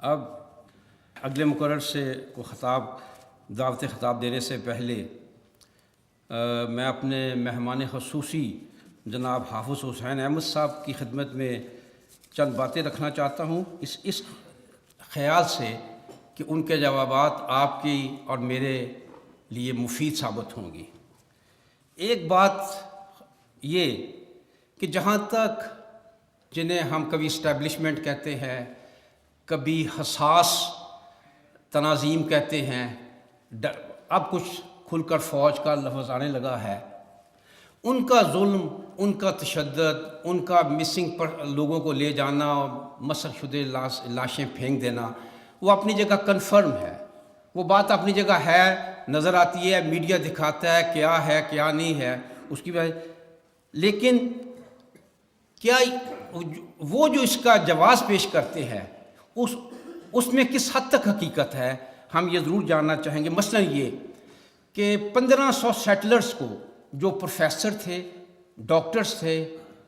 اب اگلے مقرر سے کو دعوت خطاب دینے سے پہلے میں اپنے مہمان خصوصی جناب حافظ حسین احمد صاحب کی خدمت میں چند باتیں رکھنا چاہتا ہوں اس خیال سے کہ ان کے جوابات آپ کی اور میرے لیے مفید ثابت ہوں گی۔ ایک بات یہ کہ جہاں تک جنہیں ہم کبھی اسٹیبلشمنٹ کہتے ہیں، کبھی حساس تناظیم کہتے ہیں، اب کچھ کھل کر فوج کا لفظ آنے لگا ہے، ان کا ظلم، ان کا تشدد، ان کا مسنگ پر لوگوں کو لے جانا اور مسخ شدہ لاشیں پھینک دینا، وہ اپنی جگہ کنفرم ہے، وہ بات اپنی جگہ ہے، نظر آتی ہے، میڈیا دکھاتا ہے کیا نہیں ہے اس کی وجہ۔ لیکن کیا وہ جو اس کا جواز پیش کرتے ہیں اس میں کس حد تک حقیقت ہے، ہم یہ ضرور جاننا چاہیں گے۔ مثلا یہ کہ 1500 سیٹلرز کو، جو پروفیسر تھے، ڈاکٹرز تھے،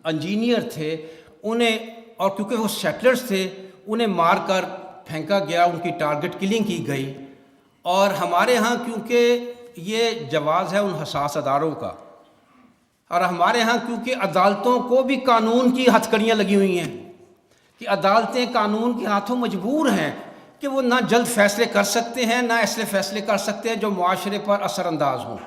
انجینئر تھے، انہیں، اور کیونکہ وہ سیٹلرز تھے، انہیں مار کر پھینکا گیا، ان کی ٹارگٹ کلنگ کی گئی۔ اور ہمارے ہاں کیونکہ یہ جواز ہے ان حساس اداروں کا، اور ہمارے ہاں کیونکہ عدالتوں کو بھی قانون کی ہتھکڑیاں لگی ہوئی ہیں کہ عدالتیں قانون کے ہاتھوں مجبور ہیں کہ وہ نہ جلد فیصلے کر سکتے ہیں، نہ ایسے فیصلے کر سکتے ہیں جو معاشرے پر اثر انداز ہوں۔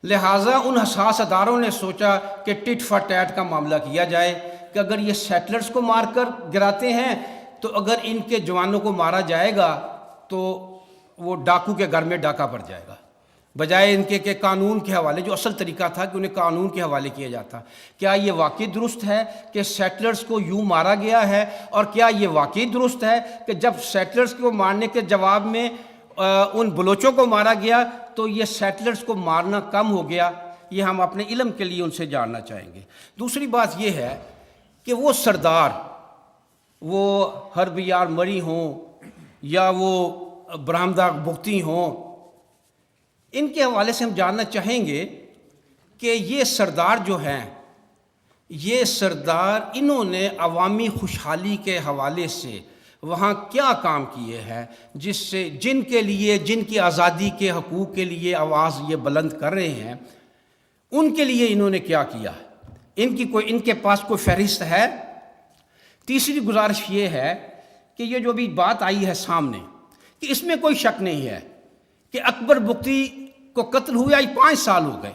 لہٰذا ان حساس اداروں نے سوچا کہ ٹٹ فار ٹیٹ کا معاملہ کیا جائے کہ اگر یہ سیٹلرز کو مار کر گراتے ہیں تو اگر ان کے جوانوں کو مارا جائے گا تو وہ ڈاکو کے گھر میں ڈاکہ پڑ جائے گا، بجائے ان کے کہ قانون کے حوالے، جو اصل طریقہ تھا کہ انہیں قانون کے حوالے کیا جاتا۔ کیا یہ واقعی درست ہے کہ سیٹلرز کو یوں مارا گیا ہے؟ اور کیا یہ واقعی درست ہے کہ جب سیٹلرز کو مارنے کے جواب میں ان بلوچوں کو مارا گیا تو یہ سیٹلرز کو مارنا کم ہو گیا؟ یہ ہم اپنے علم کے لیے ان سے جاننا چاہیں گے۔ دوسری بات یہ ہے کہ وہ سردار، وہ حرب یار مری ہوں یا وہ برہمدار بگتی ہوں، ان کے حوالے سے ہم جاننا چاہیں گے کہ یہ سردار جو ہیں، یہ سردار انہوں نے عوامی خوشحالی کے حوالے سے وہاں کیا کام کیے ہیں، جس سے جن کے لیے، جن کی آزادی کے حقوق کے لیے آواز یہ بلند کر رہے ہیں، ان کے لیے انہوں نے کیا کیا؟ ان کے پاس کوئی فہرست ہے؟ تیسری گزارش یہ ہے کہ یہ جو بھی بات آئی ہے سامنے، کہ اس میں کوئی شک نہیں ہے کہ اکبر بگٹی کو قتل ہوئے آج 5 سال ہو گئے،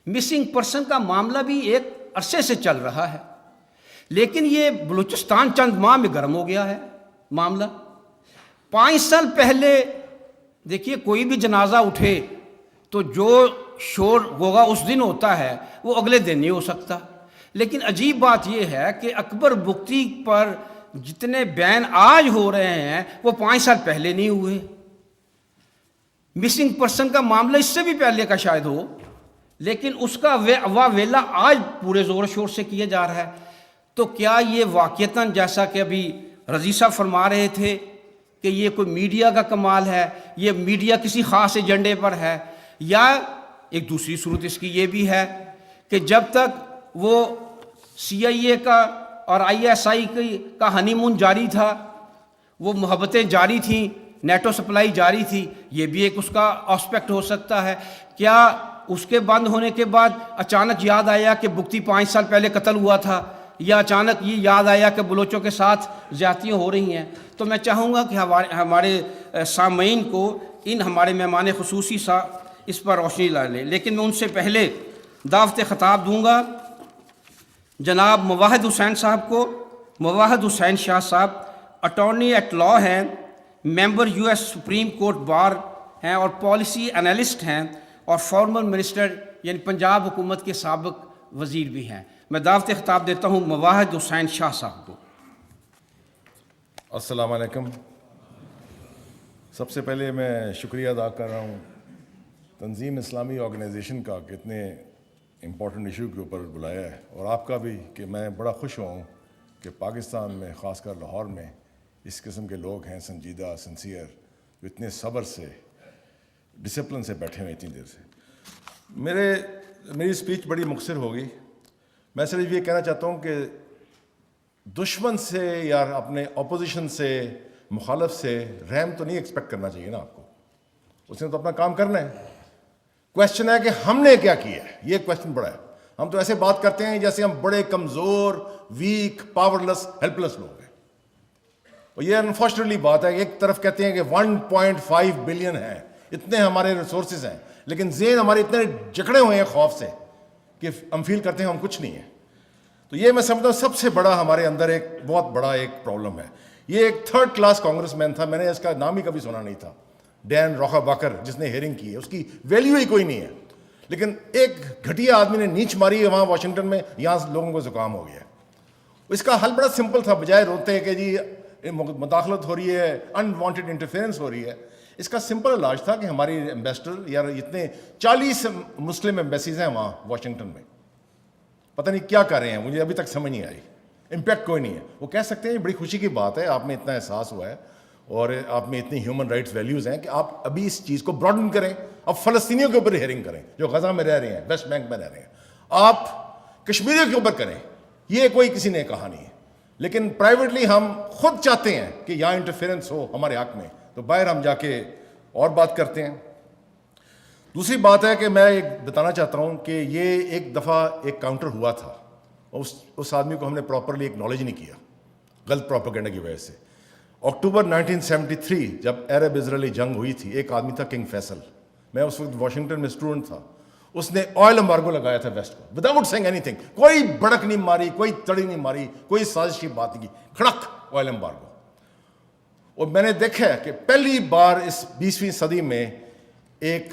مسنگ پرسن کا معاملہ بھی ایک عرصے سے چل رہا ہے، لیکن یہ بلوچستان چند ماہ میں گرم ہو گیا ہے معاملہ۔ 5 سال پہلے دیکھیے، کوئی بھی جنازہ اٹھے تو جو شور غوغا اس دن ہوتا ہے وہ اگلے دن نہیں ہو سکتا، لیکن عجیب بات یہ ہے کہ اکبر بگٹی پر جتنے بین آج ہو رہے ہیں وہ 5 سال پہلے نہیں ہوئے۔ مسنگ پرسن کا معاملہ اس سے بھی پہلے کا شاید ہو، لیکن اس کا ویلا آج پورے زور شور سے کیا جا رہا ہے۔ تو کیا یہ واقعتاً، جیسا کہ ابھی رضی صاحب فرما رہے تھے کہ یہ کوئی میڈیا کا کمال ہے، یہ میڈیا کسی خاص ایجنڈے پر ہے، یا ایک دوسری صورت اس کی یہ بھی ہے کہ جب تک وہ CIA کا اور ISI کا ہنی مون جاری تھا، وہ محبتیں جاری تھیں، نیٹو سپلائی جاری تھی، یہ بھی ایک اس کا آسپیکٹ ہو سکتا ہے۔ کیا اس کے بند ہونے کے بعد اچانک یاد آیا کہ بگٹی 5 سال پہلے قتل ہوا تھا، یا اچانک یہ یاد آیا کہ بلوچوں کے ساتھ زیادتیاں ہو رہی ہیں؟ تو میں چاہوں گا کہ ہمارے سامعین کو، ان ہمارے مہمان خصوصی اس پر روشنی لا لیں، لیکن میں ان سے پہلے دعوت خطاب دوں گا جناب مواحد حسین صاحب کو۔ مواحد حسین شاہ صاحب اٹارنی ایٹ لا ہیں، ممبر US سپریم کورٹ بار ہیں، اور پالیسی انالسٹ ہیں، اور فارمر منسٹر یعنی پنجاب حکومت کے سابق وزیر بھی ہیں۔ میں دعوت خطاب دیتا ہوں مواحد حسین شاہ صاحب کو۔ السلام علیکم۔ سب سے پہلے میں شکریہ ادا کر رہا ہوں تنظیم اسلامی آرگنائزیشن کا کہ اتنے امپورٹنٹ ایشو کے اوپر بلایا ہے، اور آپ کا بھی کہ میں بڑا خوش ہوں کہ پاکستان میں، خاص کر لاہور میں، اس قسم کے لوگ ہیں سنجیدہ، سنسیئر، جو اتنے صبر سے، ڈسپلن سے بیٹھے ہوئے اتنی دیر سے۔ میری اسپیچ بڑی مختصر ہوگی۔ میں صرف یہ کہنا چاہتا ہوں کہ دشمن سے یا اپنے اپوزیشن سے مخالف سے رحم تو نہیں ایکسپیکٹ کرنا چاہیے نا آپ کو, اس نے تو اپنا کام کرنا ہے. کوشچن ہے کہ ہم نے کیا کیا ہے, یہ کوشچن بڑا ہے. ہم تو ایسے بات کرتے ہیں جیسے ہم بڑے کمزور, ویک, پاورلیس, ہیلپ لیس لوگ ہیں. اور یہ انفارچونیٹلی بات ہے, ایک طرف کہتے ہیں کہ 1.5 بلین ہے, اتنے ہمارے ریسورسز ہیں, لیکن ذہن ہمارے اتنے جکڑے ہوئے ہیں خوف سے کہ ہم فیل کرتے ہیں ہم کچھ نہیں ہیں. تو یہ میں سمجھتا ہوں سب سے بڑا ہمارے اندر ایک بہت بڑا ایک پرابلم ہے. یہ ایک 3rd کلاس کانگریس مین تھا, میں نے اس کا نام ہی کبھی سنا نہیں تھا, ڈین روخا باکر, جس نے ہیئرنگ کی ہے. اس کی ویلیو ہی کوئی نہیں ہے, لیکن ایک گھٹیا آدمی نے نیچ ماری ہے وہاں واشنگٹن میں, یہاں لوگوں کو زکام ہو گیا. اس کا حل بڑا سمپل تھا, بجائے روتے کہ جی مداخلت ہو رہی ہے, انوانٹیڈ انٹرفیئرنس ہو رہی ہے. اس کا سمپل علاج تھا کہ ہماری ایمبیسڈر یا اتنے 40 مسلم ایمبیسیز ہیں وہاں واشنگٹن میں, پتہ نہیں کیا کر رہے ہیں, مجھے ابھی تک سمجھ نہیں آئی. امپیکٹ کوئی نہیں ہے. وہ کہہ سکتے ہیں بڑی خوشی کی بات ہے, آپ میں اتنا احساس ہوا ہے اور آپ میں اتنی ہیومن رائٹس ویلیوز ہیں کہ آپ ابھی اس چیز کو براڈن کریں, اب فلسطینیوں کے اوپر ہیئرنگ کریں جو غزہ میں رہ رہے ہیں, ویسٹ بینک میں رہ رہے ہیں. آپ کشمیریوں کے اوپر کریں, یہ کوئی کسی نے کہا نہیں ہے. لیکن پرائیویٹلی ہم خود چاہتے ہیں کہ یہاں انٹرفیئرنس ہو ہمارے حق میں, تو باہر ہم جا کے اور بات کرتے ہیں. دوسری بات ہے کہ میں ایک بتانا چاہتا ہوں کہ یہ ایک دفعہ ایک کاؤنٹر ہوا تھا, اس آدمی کو ہم نے پراپرلی ایکنالج نہیں کیا, غلط پروپیگنڈا کی وجہ سے. اکتوبر 1973 جب عرب اسرائیلی جنگ ہوئی تھی, ایک آدمی تھا کنگ فیصل, میں اس وقت واشنگٹن میں اسٹوڈنٹ تھا. اس نے آئل امبارگو لگایا تھا ویسٹ کو, وداؤٹ سینگ اینی تھنگ, کوئی بڑک نہیں ماری, کوئی تڑی نہیں ماری, کوئی سازشی بات نہیں کی, کھڑک آئل امبارگو. اور میں نے دیکھا ہے کہ پہلی بار اس 20ویں صدی میں ایک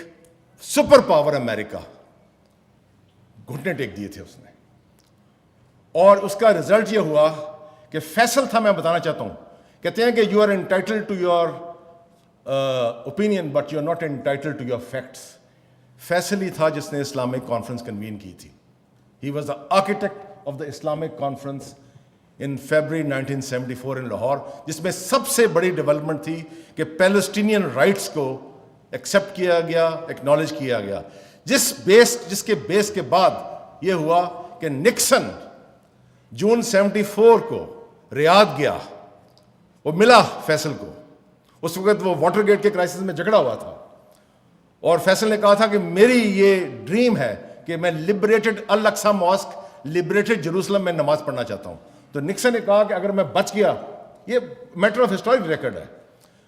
سپر پاور امریکہ گھٹنے ٹیک دیے تھے اس نے, اور اس کا رزلٹ یہ ہوا کہ فیصل تھا, میں بتانا چاہتا ہوں, کہتے ہیں کہ you are entitled to your opinion but you are not entitled to your facts. Faisal ہی تھا جس نے اسلامک کانفرنس کنوین کی تھی. He was the architect of the Islamic conference in February 1974 in Lahore, جس میں سب سے بڑی ڈیولپمنٹ تھی کہ پیلسٹینین رائٹس کو ایکسیپٹ کیا گیا, ایکنالج کیا گیا. جس کے بیس کے بعد یہ ہوا کہ نکسن جون 74 کو ریاض گیا, وہ ملا فیصل کو. اس وقت وہ واٹر گیٹ کے کرائسس میں جھگڑا ہوا تھا, اور فیصل نے کہا تھا کہ میری یہ ڈریم ہے کہ میں liberated Al-Aqsa mask, liberated Jerusalem میں نماز پڑھنا چاہتا ہوں. تو نکسن نے کہا کہ اگر میں بچ گیا, یہ میٹر آف ہسٹورک ریکارڈ ہے,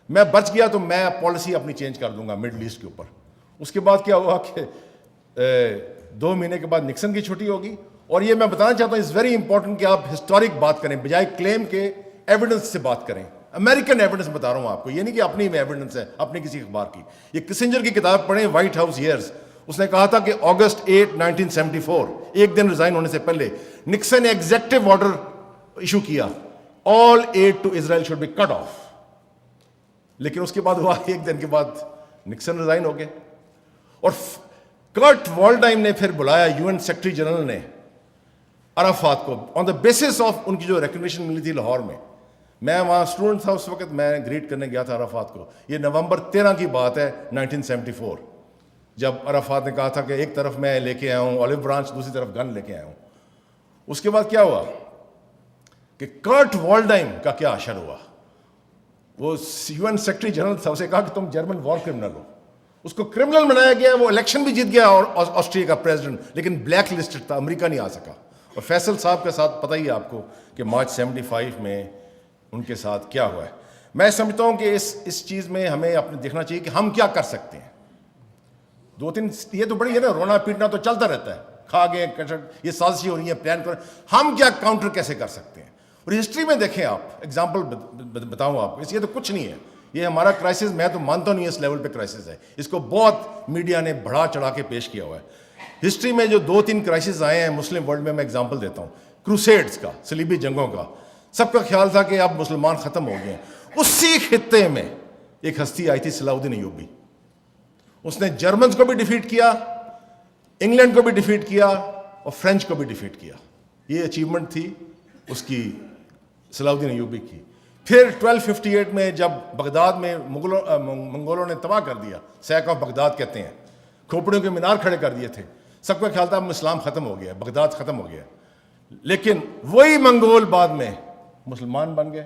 میں بچ گیا تو میں پالیسی اپنی چینج کر دوں گا مڈل ایسٹ کے اوپر. اس کے بعد کیا ہوا کہ 2 مہینے کے بعد نکسن کی چھٹی ہوگی. اور یہ میں بتانا چاہتا ہوں از ویری امپورٹنٹ کہ آپ ہسٹورک بات کریں بجائے کلیم کے ایویڈنس سے بات کریں. امریکن ایویڈنس بتا رہا ہوں آپ کو, یہ نہیں کہ اپنی ایویڈنس ہے اپنی کسی اخبار کی. یہ کسنجر کی کتاب پڑھیں, وائٹ ہاؤس ایئرز. اس نے کہا تھا کہ اگست 8 1974 ایک دن ریزائن ہونے سے پہلے نکسن نے ایگزیکٹو آرڈر ایشو کیا, all aid to Israel should be cut off. لیکن اس کے بعد ہوا ایک دن کے بعد نکسن ریزائن ہو گئے. اور کرٹ والڈائم نے پھر بلایا UN سیکرٹری جنرل نے عرفات کو آن دا بیسس آف ان کی جو ریکگنیشن ملی تھی لاہور میں. میں وہاں اسٹوڈنٹ تھا اس وقت, میں گریٹ کرنے گیا تھا عرفات کو. یہ نومبر 13 کی بات ہے 1974, جب عرفات نے کہا تھا کہ ایک طرف میں لے کے آیا ہوں اولیو برانچ, دوسری طرف گن لے کے آیا ہوں. اس کے بعد کیا ہوا کہ کرٹ والڈائم کا کیا اشر ہوا. وہ UN سیکرٹری جنرل تھا, اسے کہا کہ تم جرمن وار کرمنل ہو. اس کو کرمنل بنایا گیا, وہ الیکشن بھی جیت گیا اور آسٹریا کا پریزیڈنٹ, لیکن بلیک لسٹڈ تھا, امریکہ نہیں آ سکا. اور فیصل صاحب کے ساتھ پتہ ہی ہے آپ کو کہ مارچ 75 میں ان کے ساتھ کیا ہوا ہے. میں سمجھتا ہوں کہ اس چیز میں ہمیں اپنے دیکھنا چاہیے کہ ہم کیا کر سکتے ہیں. 2-3 یہ تو بڑی ہے نا, رونا پیٹنا تو چلتا رہتا ہے, کھا گئے یہ سازشی ہو رہی ہے, پلان کر, ہم کیا کاؤنٹر کیسے کر سکتے ہیں. اور ہسٹری میں دیکھیں آپ, ایگزامپل بتاؤں آپ کو, اس یہ تو کچھ نہیں ہے. یہ ہمارا کرائسس میں تو مانتا نہیں اس لیول پہ کرائسس ہے, اس کو بہت میڈیا نے بڑھا چڑھا کے پیش کیا ہوا ہے. ہسٹری میں جو 2-3 کرائسس آئے ہیں مسلم ورلڈ میں, میں ایگزامپل دیتا ہوں. کروسیڈز کا, صلیبی جنگوں کا, سب کا خیال تھا کہ اب مسلمان ختم ہو گئے ہیں. اسی خطے میں ایک ہستی آئی تھی صلاح الدین ایوبی. اس نے جرمنز کو بھی ڈیفیٹ کیا, انگلینڈ کو بھی ڈیفیٹ کیا, اور فرینچ کو بھی ڈیفیٹ کیا. یہ اچیومنٹ تھی اس کی صلاح الدین ایوبی کی. پھر 1258 میں جب بغداد میں منگولوں نے تباہ کر دیا, سیک آف بغداد کہتے ہیں, کھوپڑیوں کے مینار کھڑے کر دیے تھے, سب کا خیال تھا اب اسلام ختم ہو گیا, بغداد ختم ہو گیا. لیکن وہی منگول بعد میں مسلمان بن گئے,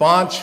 5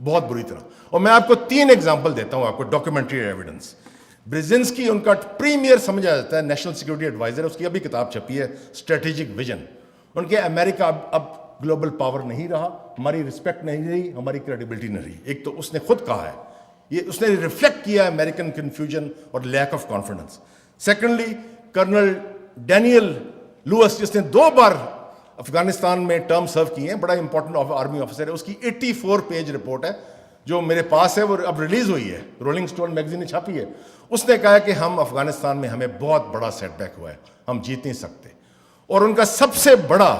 بہت بری طرح. اور میں آپ کو 3 ایگزامپل دیتا ہوں آپ کو ڈاکیومنٹری ایویڈنس. برزنسکی ان کا پریمیئر سمجھا جاتا ہے, نیشنل سیکورٹی ایڈوائزر, اس کی ابھی کتاب چھپی ہے اسٹریٹجک ویژن. ان کے امریکہ اب گلوبل پاور نہیں رہا, ہماری رسپیکٹ نہیں رہی, ہماری کریڈیبلٹی نہیں رہی. ایک تو اس نے خود کہا ہے, یہ اس نے ریفلیکٹ کیا ہے امریکن کنفیوژن اور lack of confidence. Secondly colonel Daniel Lewis, جس نے 2 بار افغانستان میں ٹرم سرو کی ہیں, بڑا امپورٹنٹ آرمی آفیسر ہے, اس کی 84 پیج رپورٹ ہے جو میرے پاس ہے, وہ اب ریلیز ہوئی ہے, رولنگ سٹون میگزین نے چھاپی ہے. اس نے کہا کہ ہم افغانستان میں ہمیں بہت بڑا سیٹ بیک ہوا ہے, ہم جیت نہیں سکتے. اور ان کا سب سے بڑا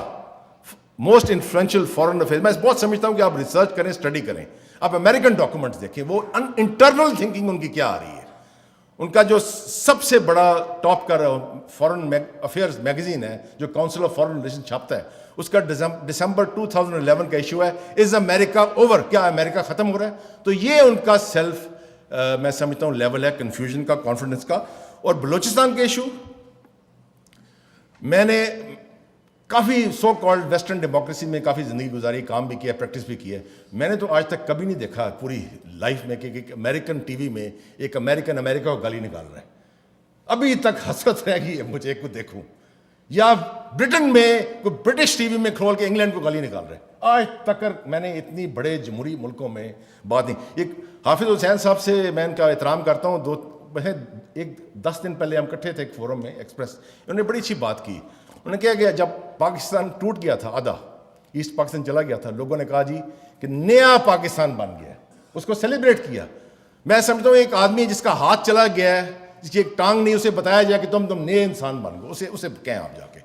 موسٹ انفلوئنشل فارن افیئر, میں بہت سمجھتا ہوں کہ آپ ریسرچ کریں, اسٹڈی کریں, آپ امریکن ڈاکومنٹس دیکھیں, وہ انٹرنل تھنکنگ ان کی کیا آ رہی ہے. ان کا جو سب سے بڑا ٹاپ کا فارن افیئرز میگزین ہے جو کاؤنسل آف فارن ریلیشن چھاپتا ہے, اس کا دسمبر 2011 کا ایشو ہے از امریکہ اوور, کیا امریکہ ختم ہو رہا ہے. تو یہ ان کا سیلف میں سمجھتا ہوں لیول ہے کنفیوژن کا, کانفیڈنس کا. اور بلوچستان کے ایشو, میں نے کافی سو کالڈ ویسٹرن ڈیموکریسی میں کافی زندگی گزاری, کام بھی کیا, پریکٹس بھی کی ہے. میں نے تو آج تک کبھی نہیں دیکھا پوری لائف میں کہ امریکن ٹی وی میں ایک امریکن امریکہ کو گالی نکال رہا ہے. ابھی تک حسرت رہ گئی ہے مجھے کو دیکھوں, یا برٹن میں کوئی برٹش ٹی وی میں کھول کے انگلینڈ کو گالی نکال رہے ہیں. آج تک میں نے اتنی بڑے جمہوری ملکوں میں بات نہیں. ایک حافظ حسین صاحب سے میں ان کا احترام کرتا ہوں, 10 دن پہلے ہم اکٹھے تھے ایک فورم میں ایکسپریس, انہوں نے بڑی اچھی بات کی. انہوں نے کہا کہ جب پاکستان ٹوٹ گیا تھا, آدھا ایسٹ پاکستان چلا گیا تھا, لوگوں نے کہا جی کہ نیا پاکستان بن گیا ہے, اس کو سیلیبریٹ کیا. میں سمجھتا ہوں ایک آدمی جس کا ہاتھ چلا گیا ہے, جس کی ایک ٹانگ نہیں, اسے بتایا جائے کہ تم نئے انسان بن گئے, اسے کہیں آپ جا کے.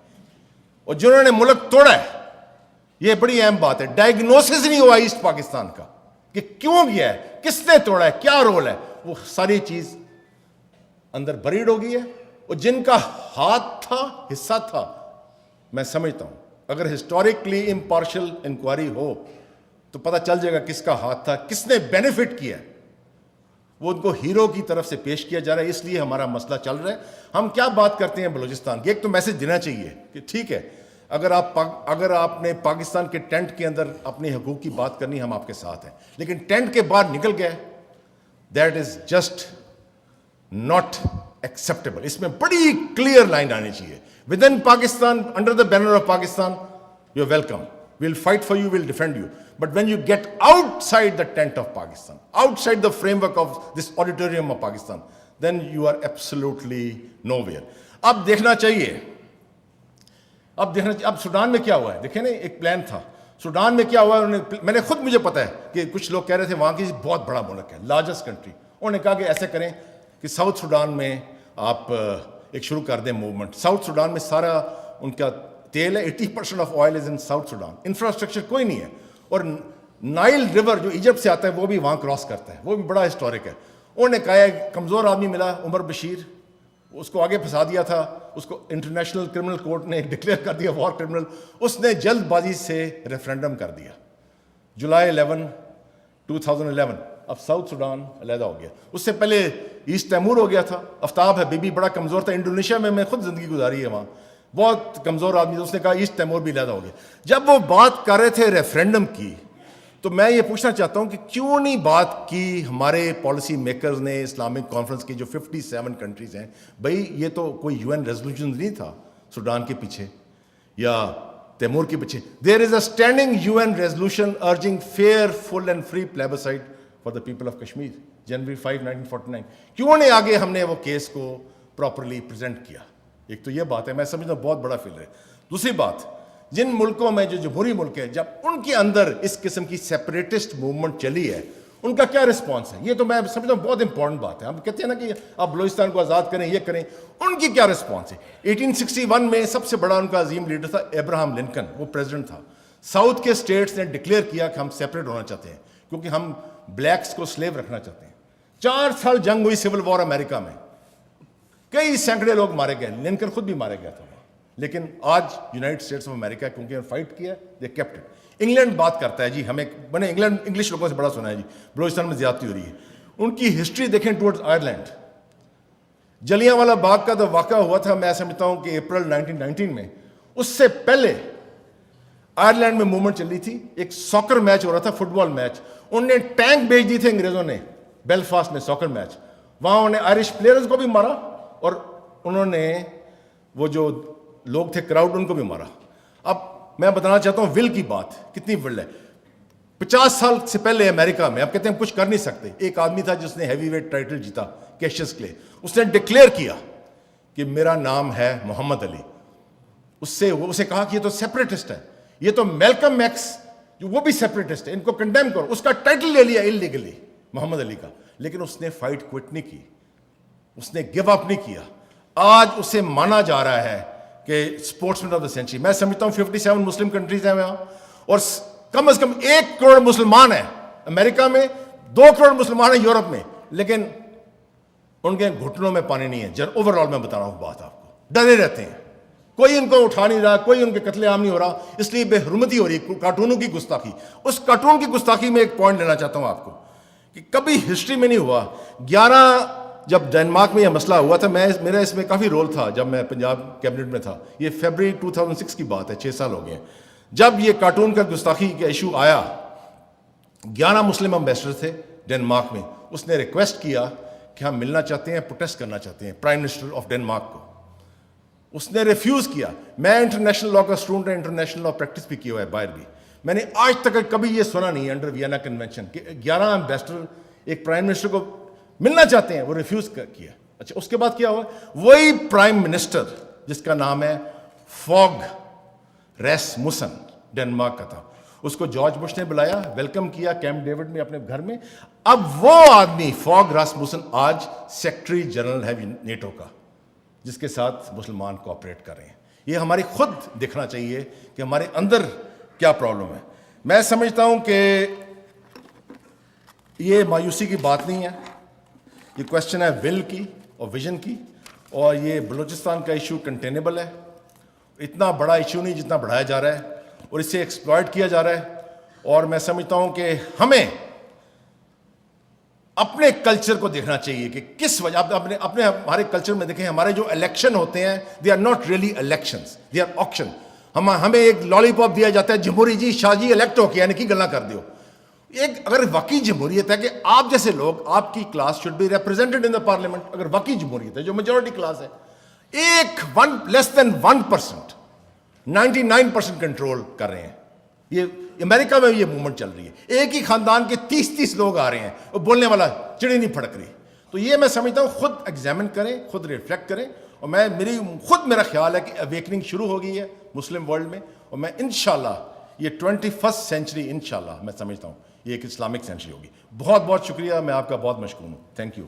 اور جنہوں نے ملک توڑا ہے, یہ بڑی اہم بات ہے, ڈائگنوسس نہیں ہوا ایسٹ پاکستان کا کہ کیوں گیا ہے, کس نے توڑا ہے, کیا رول ہے, وہ ساری چیز اندر بریڈ ہو گئی ہے. اور جن کا ہاتھ تھا, حصہ تھا, میں سمجھتا ہوں اگر ہسٹوریکلی امپارشل انکوائری ہو تو پتہ چل جائے گا کس کا ہاتھ تھا, کس نے بینیفٹ کیا. وہ ان کو ہیرو کی طرف سے پیش کیا جا رہا ہے, اس لیے ہمارا مسئلہ چل رہا ہے. ہم کیا بات کرتے ہیں بلوچستان کی, ایک تو میسج دینا چاہیے کہ ٹھیک ہے, اگر آپ نے پاکستان کے ٹینٹ کے اندر اپنے حقوق کی بات کرنی, ہم آپ کے ساتھ ہیں, لیکن ٹینٹ کے باہر نکل گئے, that is just not acceptable. اس میں بڑی کلیئر لائن آنی چاہیے. Within Pakistan, under the banner of Pakistan, you are welcome, we will fight for you, we will defend you. But when you get outside the tent of Pakistan, outside the framework of this auditorium of Pakistan, then you are absolutely nowhere. اب دیکھنا چاہیے, اب Sudan میں کیا ہوا ہے, دیکھیں نا, ایک پلان تھا. سوڈان میں کیا ہوا ہے, میں نے خود, مجھے پتا ہے کہ کچھ لوگ کہہ رہے تھے وہاں کی بہت بڑا ملک ہے, لارجسٹ کنٹری. انہوں نے کہا کہ ایسے کریں کہ ساؤتھ سوڈان میں آپ ایک شروع کر دیں موومنٹ. ساؤتھ سوڈان میں سارا ان کا تیل ہے, 80% of oil is in South Sudan. Infrastructure کوئی نہیں ہے, اور نائل ریور جو ایجپٹ سے آتا ہے وہ بھی وہاں کراس کرتا ہے, وہ بھی بڑا ہسٹورک ہے. انہوں نے کہا ہے کمزور آدمی ملا, عمر بشیر, اس کو آگے پھنسا دیا تھا, اس کو انٹرنیشنل کرمنل کورٹ نے ڈکلیئر کر دیا وار کرمنل. اس نے جلد بازی سے ریفرینڈم کر دیا جولائی 11, 2011. اب ساؤتھ سوڈان علیحدہ ہو گیا. اس سے پہلے ایسٹ تیمور ہو گیا تھا. آفتاب ہے بی بڑا کمزور تھا, انڈونیشیا میں خود زندگی گزاری ہے, وہاں بہت کمزور آدمی تھا. اس نے کہا ایسٹ تیمور بھی علیحدہ ہو گیا. جب وہ بات کر رہے تھے ریفرینڈم کی, تو میں یہ پوچھنا چاہتا ہوں کہ کیوں نہیں بات کی ہمارے پالیسی میکرز نے, اسلامک کانفرنس کی جو 57 کنٹریز ہیں. بھائی یہ تو کوئی UN ریزولوشن نہیں تھا سوڈان کے پیچھے یا تیمور کے پیچھے. There is a standing UN resolution urging fair, full and free plebiscite for the people of Kashmir, January 5, 1949. کیوں نہیں آگے ہم نے وہ کیس کو پراپرلی پریزنٹ کیا. ایک تو یہ بات ہے, میں سمجھتا ہوں بہت بڑا فیلر ہے. دوسری بات, جن ملکوں میں جو جمہوری ملک ہے, جب ان کے اندر اس قسم کی سیپریٹسٹ موومنٹ چلی ہے, ان کا کیا رسپانس ہے, یہ تو میں سمجھتا ہوں بہت امپورٹنٹ بات ہے. ہم کہتے ہیں نا کہ آپ بلوچستان کو آزاد کریں, یہ کریں, ان کی کیا رسپانس ہے. 1861 میں سب سے بڑا ان کا عظیم لیڈر تھا ابراہم لنکن, وہ پریزیڈنٹ تھا. ساؤتھ کے اسٹیٹس نے ڈکلیئر کیا کہ ہم سیپریٹ ہونا چاہتے ہیں کیونکہ ہم بلیکس کو سلیو رکھنا چاہتے ہیں. 4 سال جنگ ہوئی, سول وار امریکہ میں, کئی سینکڑے لوگ مارے گئے, لنکن خود بھی مارے گیا تھا. لیکن آج یونائٹڈ اسٹیٹس آف امریکہ کیونکہ فائٹ کیا, دے کیپٹ اٹ. انگلینڈ بات کرتا ہے جی, ہمیں میں نے انگلش لوگوں سے بڑا سنا ہے جی بلوچستان میں زیادتی ہو رہی ہے. ان کی ہسٹری دیکھیں ٹورڈز آئرلینڈ. جلیاں والا باغ کا تو واقعہ ہوا تھا, میں سمجھتا ہوں کہ اپریل 1919 میں. اس سے پہلے آئرلینڈ میں موومنٹ چل رہی تھی, ایک ساکر میچ ہو رہا تھا, فٹ بال میچ, انہوں نے ٹینک بھیج دی تھے انگریزوں نے بیلفاسٹ میں, ساکر میچ, وہاں انہوں نے آئرش پلیئرز کو بھی مارا اور انہوں نے وہ جو لوگ تھے کراؤڈ ان کو بھی مارا. اب میں بتانا چاہتا ہوں ول کی بات کتنی ول ہے. 50 سال سے پہلے امریکہ میں, اب کہتے ہیں ہم کچھ کر نہیں سکتے, ایک آدمی تھا جس نے ہیوی ویٹ ٹائٹل جیتا, کیشیس کلے, اس نے ڈکلیئر کیا کہ میرا نام ہے محمد علی. اسے کہا کہ یہ تو سیپریٹسٹ ہے, یہ تو میلکم ایکس جو وہ بھی سیپریٹسٹ ہے, ان کو کنڈیم کرو. اس کا ٹائٹل لے لیا انلیگلی محمد علی کا, لیکن اس نے فائٹ کوئٹ نہیں کی, اس نے گیو اپ نہیں کیا. آج اسے مانا جا رہا ہے کہ sportsman of the century. میں سمجھتا ہوں 57 مسلم کنٹریز ہیں وہاں, اور کم از کم 1 کروڑ مسلمان ہیں امریکہ میں, 2 کروڑ مسلمان ہیں یورپ میں, لیکن ان کے گھٹنوں میں پانی نہیں ہے. اوور آل میں بتا رہا ہوں بات آپ کو, ڈرے رہتے ہیں, کوئی ان کو اٹھا نہیں رہا, کوئی ان کے قتل عام نہیں ہو رہا, اس لیے بے حرمتی ہو رہی ہے, کارٹونوں کی گستاخی. اس کارٹون کی گستاخی میں ایک پوائنٹ لینا چاہتا ہوں آپ کو کہ کبھی ہسٹری میں نہیں ہوا. 11 جب ڈینمارک میں یہ مسئلہ ہوا تھا, میرا اس میں کافی رول تھا جب میں پنجاب کیبنٹ میں تھا, یہ فیبرری 2006 کی بات ہے, 6 سال ہو گئے ہیں. جب یہ کارٹون کا گستاخی کا ایشو آیا, 11 مسلم امبیسڈر تھے ڈینمارک میں, اس نے ریکویسٹ کیا کہ ہم ملنا چاہتے ہیں, پروٹیسٹ کرنا چاہتے ہیں پرائم منسٹر آف ڈینمارک کو. اس نے ریفیوز کیا. میں انٹرنیشنل لا کا اسٹوڈنٹ, انٹرنیشنل لا پریکٹس بھی کیا ہوا ہے باہر بھی. میں نے آج تک کبھی یہ سنا نہیں انڈر وینا کنونشن کہ 11 امبیسڈر ایک پرائم منسٹر کو ملنا چاہتے ہیں, وہ ریفیوز کیا. اچھا, اس کے بعد کیا ہوا, وہی پرائم منسٹر جس کا نام ہے فوگ ریسموسن, ڈینمارک کا تھا, اس کو جارج بش نے بلایا, ویلکم کیا کیمپ ڈیوڈ میں اپنے گھر میں. اب وہ آدمی فوگ ریسموسن آج سیکرٹری جنرل ہے نیٹو کا, جس کے ساتھ مسلمان کوآپریٹ کر رہے ہیں. یہ ہماری خود دیکھنا چاہیے کہ ہمارے اندر کیا پرابلم ہے. میں سمجھتا ہوں کہ یہ مایوسی کی بات نہیں ہے, یہ کوشچن ہے ول کی اور ویژن کی, اور یہ بلوچستان کا ایشو کنٹینیبل ہے. اتنا بڑا ایشو نہیں جتنا بڑھایا جا رہا ہے, اور اسے ایکسپلائٹ کیا جا رہا ہے. اور میں سمجھتا ہوں کہ ہمیں اپنے کلچر کو دیکھنا چاہیے کہ کس وجہ, اپنے ہمارے کلچر میں دیکھیں, ہمارے جو الیکشن ہوتے ہیں they are not really elections, they are auction. ہمیں ایک لالی پاپ دیا جاتا ہے, جمہوری جی شاہ جی الیکٹ ہو کے یعنی کہ گلا کر دیو. ایک اگر واقعی جمہوریت ہے کہ آپ جیسے لوگ, آپ کی class should be represented in the parliament, اگر واقعی جمہوریت ہے جو میجورٹی کلاس ہے, ایک لیس دین 1%, 99% کنٹرول کر رہے ہیں. یہ امریکہ میں یہ موومنٹ چل رہی ہے, ایک ہی خاندان کے 30 لوگ آ رہے ہیں, اور بولنے والا چڑی نہیں پھڑک رہی. تو یہ میں سمجھتا ہوں خود ایگزامن کریں, خود ریفلیکٹ کریں. اور میرا خیال ہے کہ اویکننگ شروع ہو گئی ہے مسلم ورلڈ میں, اور میں انشاءاللہ یہ 21st سینچری انشاءاللہ میں سمجھتا ہوں یہ ایک اسلامک سینچری ہوگی. بہت بہت شکریہ, میں آپ کا بہت مشکور ہوں. Thank you.